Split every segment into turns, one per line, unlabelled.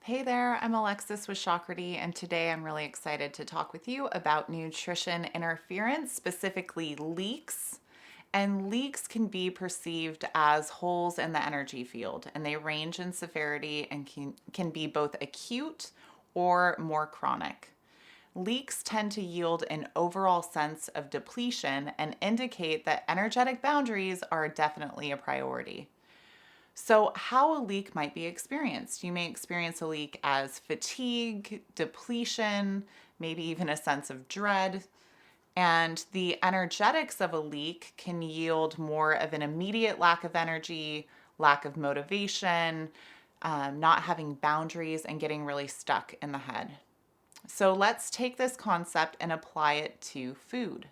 Hey there, I'm Alexis with CHAKREDY, and today I'm really excited to talk with you about nutrition interference, specifically leaks. And leaks can be perceived as holes in the energy field, and they range in severity and can be both acute or more chronic. Leaks tend to yield an overall sense of depletion and indicate that energetic boundaries are definitely a priority. So, how a leak might be experienced. You may experience a leak as fatigue, depletion, maybe even a sense of dread. And the energetics of a leak can yield more of an immediate lack of energy, lack of motivation, not having boundaries, and getting really stuck in the head. So, let's take this concept and apply it to food.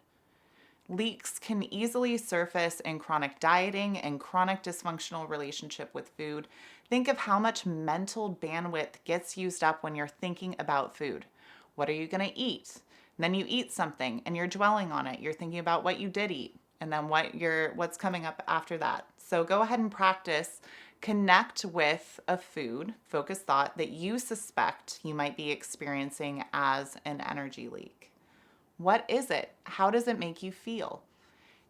Leaks can easily surface in chronic dieting and chronic dysfunctional relationship with food. Think of how much mental bandwidth gets used up when you're thinking about food. What are you going to eat? And then you eat something and you're dwelling on it. You're thinking about what you did eat and then what's coming up after that. So go ahead and practice. Connect with a food, focus thought that you suspect you might be experiencing as an energy leak. What is it? How does it make you feel?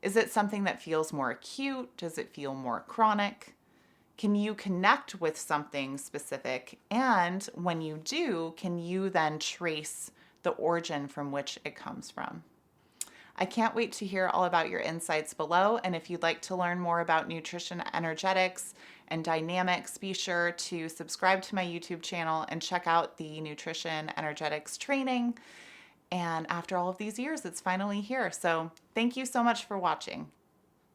Is it something that feels more acute? Does it feel more chronic? Can you connect with something specific? And when you do, can you then trace the origin from which it comes from? I can't wait to hear all about your insights below. And if you'd like to learn more about nutrition, energetics, and dynamics, be sure to subscribe to my YouTube channel and check out the nutrition energetics training. And after all of these years, it's finally here. So thank you so much for watching.